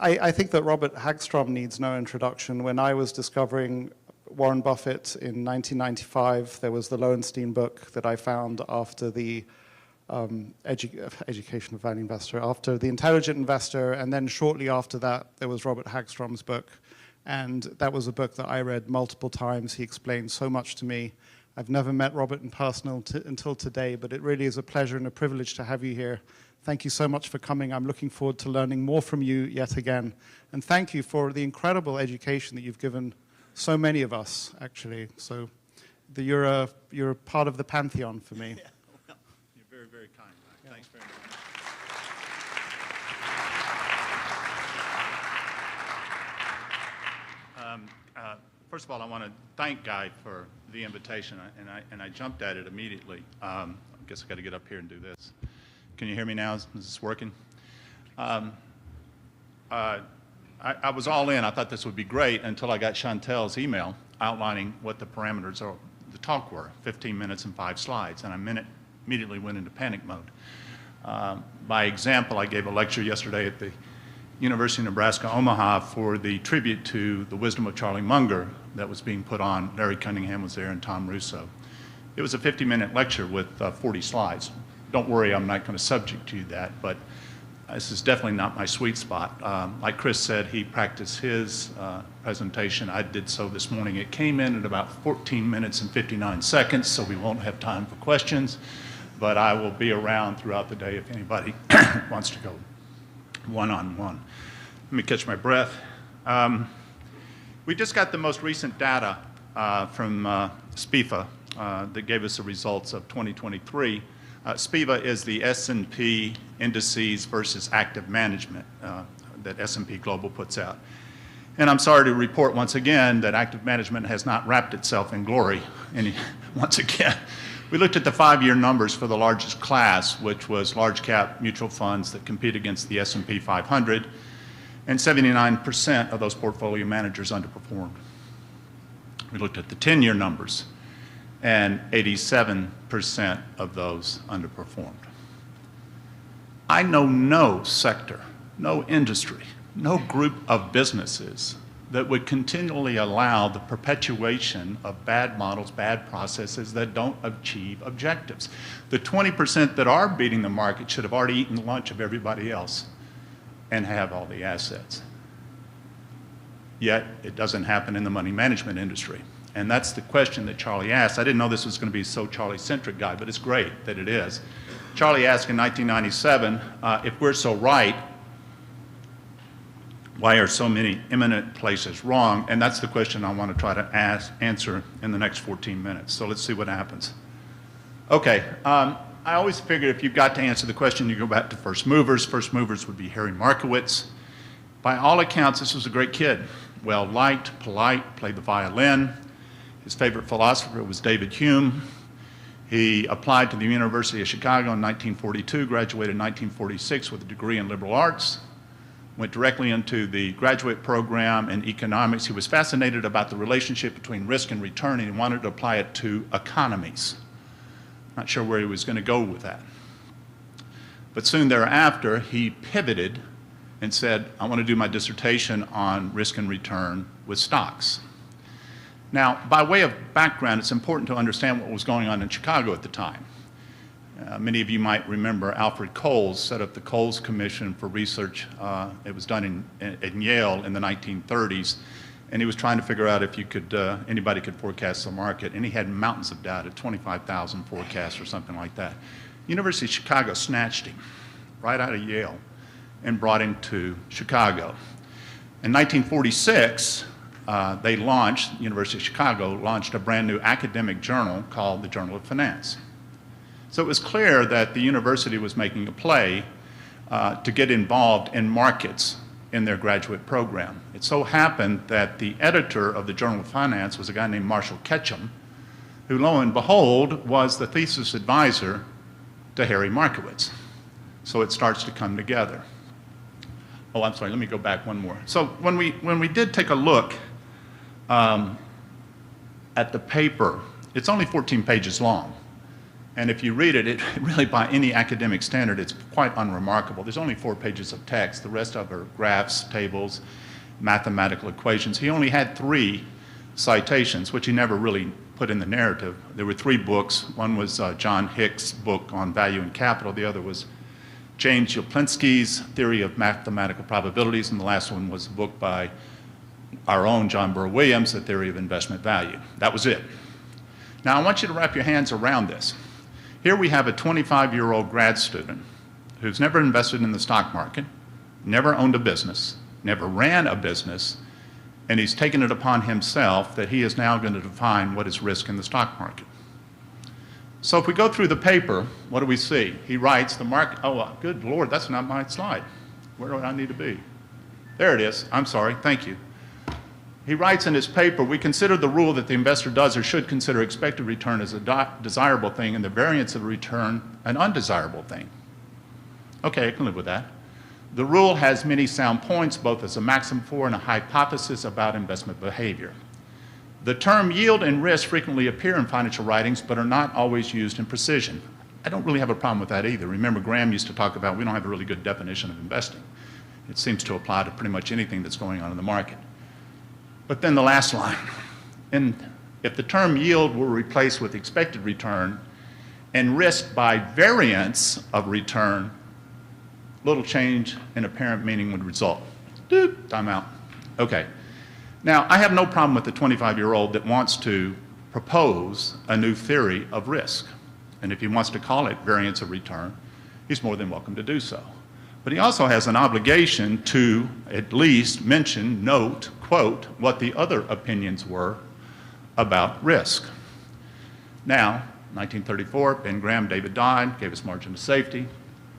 I think that Robert Hagstrom needs no introduction. When I was discovering Warren Buffett in 1995, there was the Lowenstein book that I found after the Education of Value Investor, after The Intelligent Investor, and then shortly after that, there was Robert Hagstrom's book. And that was a book that I read multiple times. He explained so much to me. I've never met Robert in person until today, but it really is a pleasure and a privilege to have you here. Thank you so much for coming. I'm looking forward to learning more from you yet again. And thank you for the incredible education that you've given so many of us, actually. So you're a part of the pantheon for me. Yeah, well, you're very, very kind. Yeah. Thanks very much. First of all, I want to thank Guy for the invitation, and I jumped at it immediately. I guess I got to get up here and do this. Can you hear me now? Is this working? I was all in. I thought this would be great until I got Chantel's email outlining what the parameters of the talk were, 15 minutes and 5 slides, and I immediately went into panic mode. By example, I gave a lecture yesterday at the University of Nebraska, Omaha for the tribute to the wisdom of Charlie Munger that was being put on. Larry Cunningham was there and Tom Russo. It was a 50-minute lecture with 40 slides. Don't worry, I'm not going to subject you to that, but this is definitely not my sweet spot. Like Chris said, he practiced his presentation. I did so this morning. It came in at about 14 minutes and 59 seconds, so we won't have time for questions, but I will be around throughout the day if anybody wants to go one-on-one. Let me catch my breath. We just got the most recent data from SPIFA that gave us the results of 2023. SPIVA is the S&P indices versus active management that S&P Global puts out. And I'm sorry to report once again that active management has not wrapped itself in glory. Once again, we looked at the 5-year numbers for the largest class, which was large cap mutual funds that compete against the S&P 500, and 79% of those portfolio managers underperformed. We looked at the 10-year numbers, and 87% of those underperformed. I know no sector, no industry, no group of businesses that would continually allow the perpetuation of bad models, bad processes that don't achieve objectives. The 20% that are beating the market should have already eaten lunch of everybody else and have all the assets. Yet, it doesn't happen in the money management industry. And that's the question that Charlie asked. I didn't know this was going to be so Charlie-centric, Guy, but it's great that it is. Charlie asked in 1997, if we're so right, why are so many eminent places wrong? And that's the question I want to try to answer in the next 14 minutes. So let's see what happens. Okay, I always figured if you've got to answer the question, you go back to first movers. First movers would be Harry Markowitz. By all accounts, this was a great kid. Well-liked, polite, played the violin. His favorite philosopher was David Hume. He applied to the University of Chicago in 1942, graduated in 1946 with a degree in liberal arts. Went directly into the graduate program in economics. He was fascinated about the relationship between risk and return, and he wanted to apply it to economies. Not sure where he was going to go with that. But soon thereafter, he pivoted and said, I want to do my dissertation on risk and return with stocks. Now, by way of background, it's important to understand what was going on in Chicago at the time. Many of you might remember Alfred Coles set up the Coles Commission for research. It was done in Yale in the 1930s, and he was trying to figure out if you could, anybody could forecast the market, and he had mountains of data, 25,000 forecasts or something like that. University of Chicago snatched him right out of Yale and brought him to Chicago. In 1946, they launched, University of Chicago launched a brand new academic journal called the Journal of Finance. So it was clear that the university was making a play to get involved in markets in their graduate program. It so happened that the editor of the Journal of Finance was a guy named Marshall Ketchum, who lo and behold was the thesis advisor to Harry Markowitz. So it starts to come together. Oh, I'm sorry, let me go back one more. So when we did take a look at the paper, it's only 14 pages long. And if you read it, it really, by any academic standard, it's quite unremarkable. There's only 4 pages of text. The rest of it are graphs, tables, mathematical equations. He only had 3 citations, which he never really put in the narrative. There were 3 books. One was John Hick's book on value and capital. The other was James Joplinski's Theory of Mathematical Probabilities. And the last one was a book by our own John Burr Williams, The Theory of Investment Value. That was it. Now, I want you to wrap your hands around this. Here we have a 25-year-old grad student who's never invested in the stock market, never owned a business, never ran a business, and he's taken it upon himself that he is now going to define what is risk in the stock market. So if we go through the paper, what do we see? He writes the market, oh, good Lord, that's not my slide. Where do I need to be? There it is. I'm sorry. Thank you. He writes in his paper, we consider the rule that the investor does or should consider expected return as a desirable thing and the variance of return an undesirable thing. Okay, I can live with that. The rule has many sound points, both as a maxim for and a hypothesis about investment behavior. The term yield and risk frequently appear in financial writings, but are not always used in precision. I don't really have a problem with that either. Remember, Graham used to talk about we don't have a really good definition of investing. It seems to apply to pretty much anything that's going on in the market. But then the last line, and if the term yield were replaced with expected return and risk by variance of return, little change in apparent meaning would result. Doop, time out. Okay. Now, I have no problem with the 25-year-old that wants to propose a new theory of risk. And if he wants to call it variance of return, he's more than welcome to do so. But he also has an obligation to at least mention, note, quote, what the other opinions were about risk. Now, 1934, Ben Graham, David Dodd gave us margin of safety.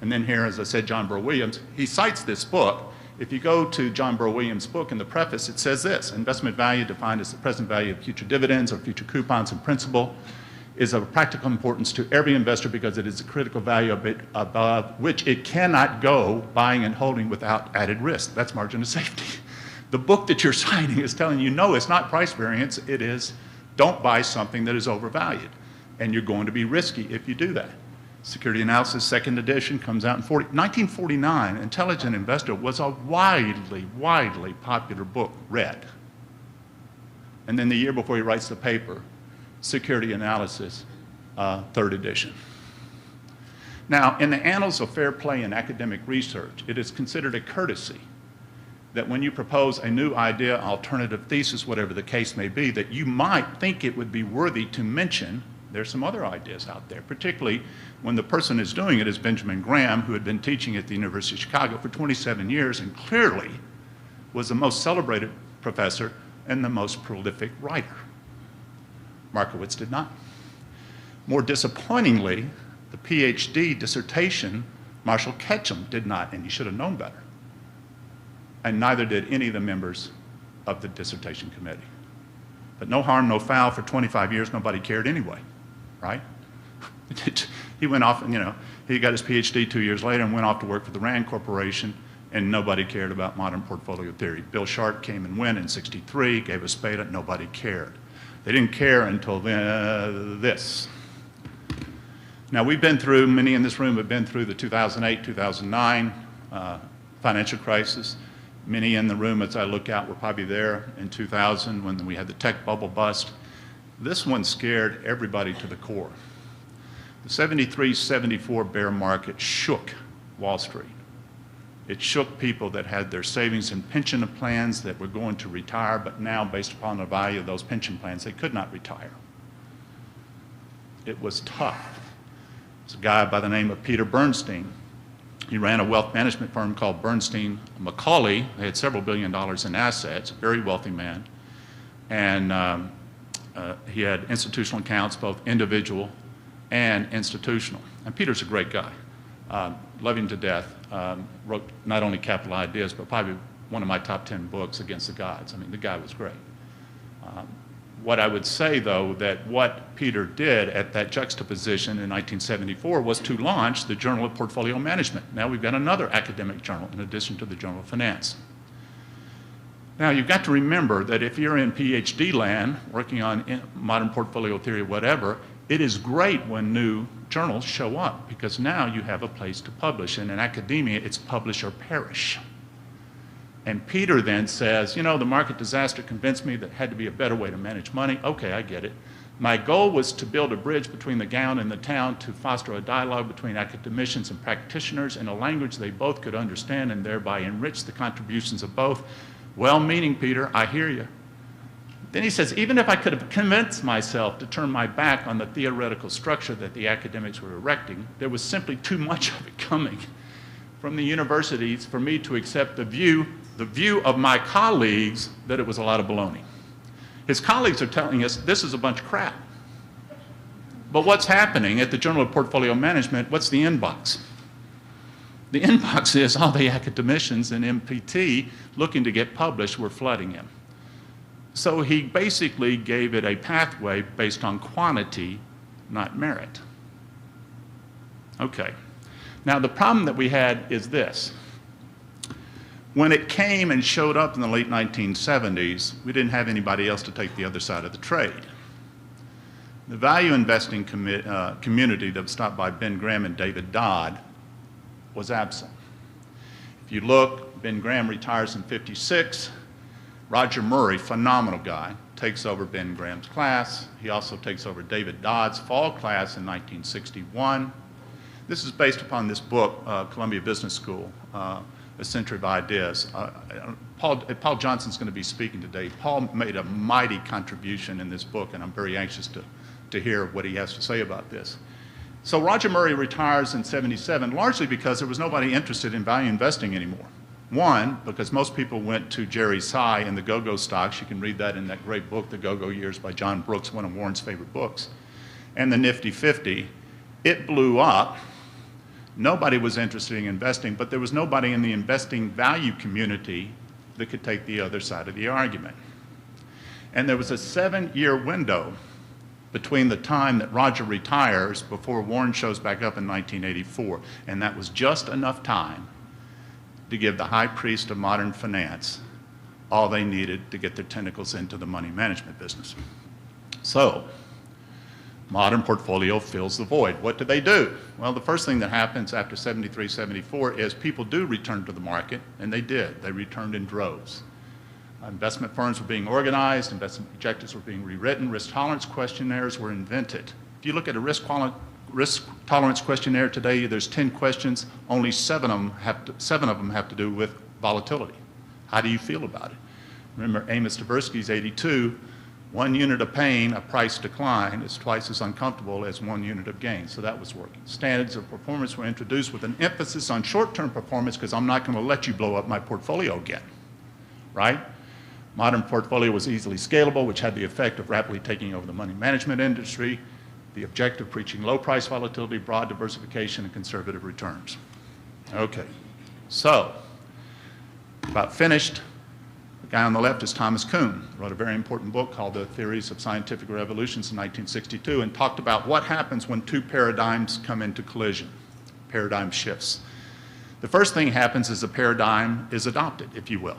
And then here, as I said, John Burr Williams, he cites this book. If you go to John Burr Williams' book in the preface, it says this: investment value defined as the present value of future dividends or future coupons and principal is of practical importance to every investor because it is a critical value above which it cannot go buying and holding without added risk. That's margin of safety. The book that you're citing is telling you, no, it's not price variance. It is, don't buy something that is overvalued. And you're going to be risky if you do that. Security Analysis, second edition, comes out in 1949. Intelligent Investor was a widely, widely popular book read. And then the year before he writes the paper, Security Analysis, third edition. Now, in the annals of fair play in academic research, it is considered a courtesy that when you propose a new idea, alternative thesis, whatever the case may be, that you might think it would be worthy to mention there's some other ideas out there, particularly when the person who's doing it is Benjamin Graham, who had been teaching at the University of Chicago for 27 years and clearly was the most celebrated professor and the most prolific writer. Markowitz did not. More disappointingly, the PhD dissertation, Marshall Ketchum did not, and he should have known better. And neither did any of the members of the dissertation committee. But no harm, no foul. For 25 years, nobody cared anyway, right? He went off, and he got his PhD 2 years later and went off to work for the Rand Corporation, and nobody cared about modern portfolio theory. Bill Sharp came and went in '63, gave us beta, nobody cared. They didn't care until this. Now, we've been through, many in this room have been through the 2008, 2009 financial crisis. Many in the room, as I look out, were probably there in 2000 when we had the tech bubble bust. This one scared everybody to the core. The 73-74 bear market shook Wall Street. It shook people that had their savings and pension plans that were going to retire, but now, based upon the value of those pension plans, they could not retire. It was tough. There's a guy by the name of Peter Bernstein. He ran a wealth management firm called Bernstein Macaulay. They had several $1 billion in assets, a very wealthy man. And he had institutional accounts, both individual and institutional. And Peter's a great guy. Love him to death. Wrote not only Capital Ideas, but probably one of my top 10 books, Against the Gods. I mean, the guy was great. What I would say, though, that what Peter did at that juxtaposition in 1974 was to launch the Journal of Portfolio Management. Now we've got another academic journal in addition to the Journal of Finance. Now, you've got to remember that if you're in PhD land, working on modern portfolio theory, whatever, It is great when new journals show up because now you have a place to publish. And in academia, it's publish or perish. And Peter then says, you know, the market disaster convinced me that had to be a better way to manage money. Okay, I get it. My goal was to build a bridge between the gown and the town to foster a dialogue between academicians and practitioners in a language they both could understand and thereby enrich the contributions of both. Well-meaning, Peter, I hear you. Then he says, even if I could have convinced myself to turn my back on the theoretical structure that the academics were erecting, there was simply too much of it coming from the universities for me to accept the view of my colleagues that it was a lot of baloney. His colleagues are telling us this is a bunch of crap. But what's happening at the Journal of Portfolio Management, what's the inbox? The inbox is all the academicians and MPT looking to get published were flooding him. So he basically gave it a pathway based on quantity, not merit. Okay. Now the problem that we had is this. When it came and showed up in the late 1970s, we didn't have anybody else to take the other side of the trade. The value investing community that was stopped by Ben Graham and David Dodd was absent. If you look, Ben Graham retires in '56. Roger Murray, phenomenal guy, takes over Ben Graham's class. He also takes over David Dodd's fall class in 1961. This is based upon this book, Columbia Business School, A Century of Ideas. Paul Johnson's going to be speaking today. Paul made a mighty contribution in this book, and I'm very anxious to hear what he has to say about this. So Roger Murray retires in '77, largely because there was nobody interested in value investing anymore. One, because most people went to Jerry Tsai and the go-go stocks. You can read that in that great book, The Go-Go Years by John Brooks, one of Warren's favorite books. And the Nifty 50. It blew up. Nobody was interested in investing, but there was nobody in the investing value community that could take the other side of the argument. And there was a 7-year window between the time that Roger retires before Warren shows back up in 1984. And that was just enough time to give the high priest of modern finance all they needed to get their tentacles into the money management business. So, modern portfolio fills the void. What do they do? Well, the first thing that happens after '73, '74 is people do return to the market, and they did. They returned in droves. Investment firms were being organized, investment objectives were being rewritten, risk tolerance questionnaires were invented. If you look at a risk tolerance questionnaire today, there's 10 questions, only 7 of them have to do with volatility. How do you feel about it? Remember Amos Tversky's 82, 1 unit of pain, a price decline, is twice as uncomfortable as 1 unit of gain. So that was working. Standards of performance were introduced with an emphasis on short-term performance because I'm not going to let you blow up my portfolio again, right? Modern portfolio was easily scalable, which had the effect of rapidly taking over the money management industry. The objective preaching low price volatility, broad diversification, and conservative returns. Okay, so about finished. The guy on the left is Thomas Kuhn, wrote a very important book called The Theories of Scientific Revolutions in 1962 and talked about what happens when 2 paradigms come into collision, paradigm shifts. The first thing happens is a paradigm is adopted, if you will.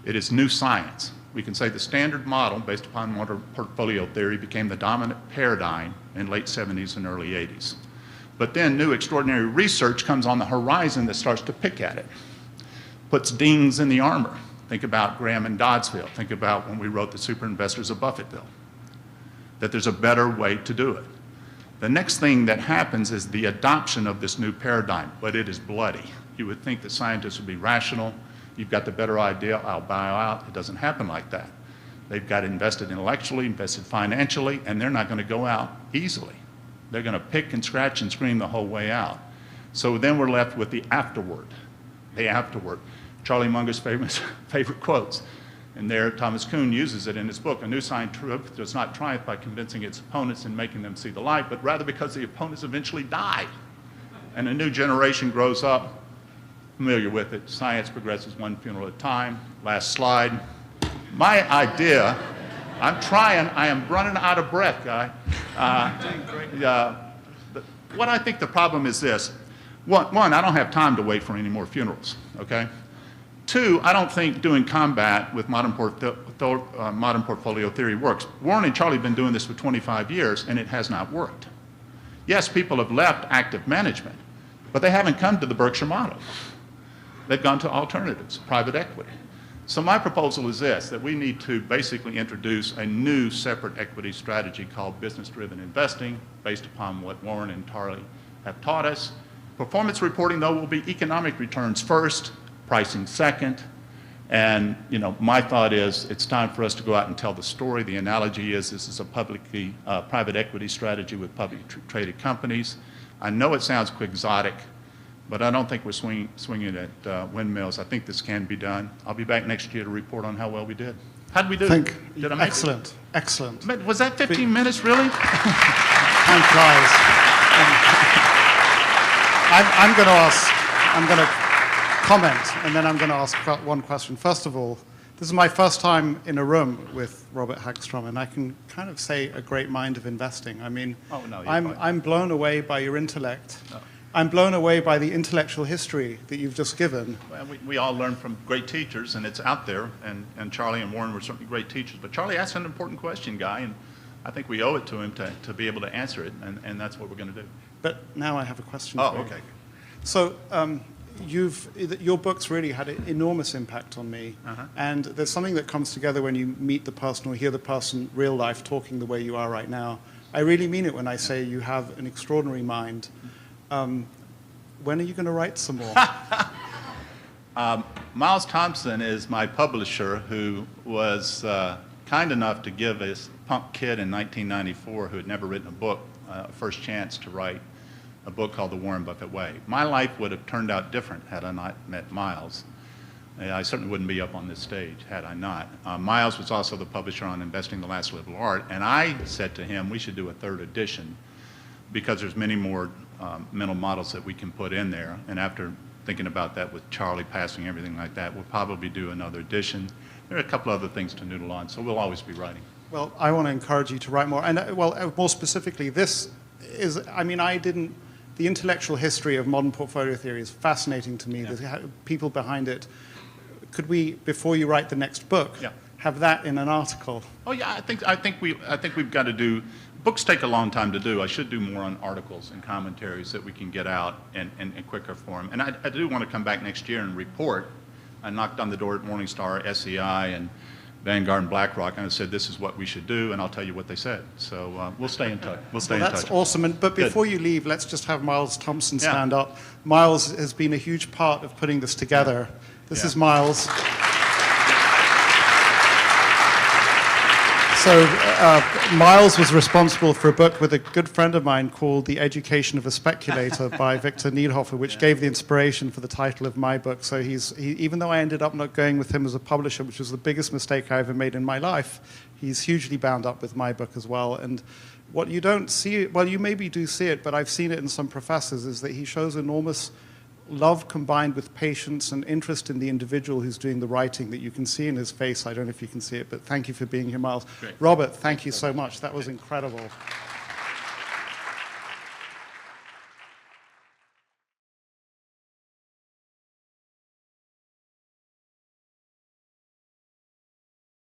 It is new science. We can say the standard model based upon modern portfolio theory became the dominant paradigm in late 70s and early 80s. But then new extraordinary research comes on the horizon that starts to pick at it, puts dings in the armor. Think about Graham and Doddsville. Think about when we wrote the Super Investors of Buffettville, that there's a better way to do it. The next thing that happens is the adoption of this new paradigm, but it is bloody. You would think that scientists would be rational. You've got the better idea, I'll buy out. It doesn't happen like that. They've got invested intellectually, invested financially, and they're not going to go out easily. They're going to pick and scratch and scream the whole way out. So then we're left with the afterward. The afterward. Charlie Munger's favorite quotes. And there, Thomas Kuhn uses it in his book. A new scientific does not triumph by convincing its opponents and making them see the light, but rather because the opponents eventually die. And a new generation grows up, familiar with it. Science progresses one funeral at a time. Last slide. My idea, I'm trying, I am running out of breath, guy. What I think the problem is this. One, I don't have time to wait for any more funerals, okay? Two, I don't think doing combat with modern portfolio theory works. Warren and Charlie have been doing this for 25 years, and it has not worked. Yes, people have left active management, but they haven't come to the Berkshire model. They've gone to alternatives, private equity. So my proposal is this, that we need to basically introduce a new separate equity strategy called business-driven investing, based upon what Warren and Charlie have taught us. Performance reporting, though, will be economic returns first, pricing second. And my thought is it's time for us to go out and tell the story. The analogy is this is a publicly private equity strategy with publicly traded companies. I know it sounds quixotic, but I don't think we're swinging at windmills. I think this can be done. I'll be back next year to report on how well we did. How did we do? Did I make Excellent, it? excellent. Was that 15 minutes, really? Time flies. I'm going to comment, and then I'm going to ask one question. First of all, this is my first time in a room with Robert Hagstrom, and I can kind of say a great mind of investing. I mean, I'm blown away by your intellect. No. I'm blown away by the intellectual history that you've just given. Well, we all learn from great teachers, and it's out there, and Charlie and Warren were certainly great teachers. But Charlie asked an important question, Guy, and I think we owe it to him to be able to answer it, and that's what we're going to do. But now I have a question for you. Okay. So your books really had an enormous impact on me. And there's something that comes together when you meet the person or hear the person real life talking the way you are right now. I really mean it when I say you have an extraordinary mind. When are you going to write some more? Miles Thompson is my publisher, who was kind enough to give this punk kid in 1994 who had never written a book a first chance to write a book called The Warren Buffett Way. My life would have turned out different had I not met Miles. I certainly wouldn't be up on this stage had I not. Miles was also the publisher on Investing the Last Liberal Art, and I said to him we should do a third edition because there's many more mental models that we can put in there. And after thinking about that with Charlie passing, everything like that, we'll probably do another edition. There are a couple other things to noodle on, so we'll always be writing. Well, I want to encourage you to write more. And more specifically, this is, the intellectual history of modern portfolio theory is fascinating to me. Yeah. There's people behind it. Could we, before you write the next book, have that in an article? Oh yeah, I think we've got to do. Books take a long time to do. I should do more on articles and commentaries that we can get out in quicker form. And I do want to come back next year and report. I knocked on the door at Morningstar, SEI, and Vanguard and BlackRock, and I said, this is what we should do, and I'll tell you what they said. So we'll stay in touch. That's awesome. But before you leave, let's just have Miles Thompson stand up. Miles has been a huge part of putting this together. This is Miles. So Miles was responsible for a book with a good friend of mine called The Education of a Speculator by Victor Niedhofer, which gave the inspiration for the title of my book. So even though I ended up not going with him as a publisher, which was the biggest mistake I ever made in my life, he's hugely bound up with my book as well. And what you don't see, well, you maybe do see it, but I've seen it in some professors, is that he shows enormous love combined with patience and interest in the individual who's doing the writing that you can see in his face. I don't know if you can see it, but thank you for being here, Miles. Great. Robert, thank you so much. That was incredible.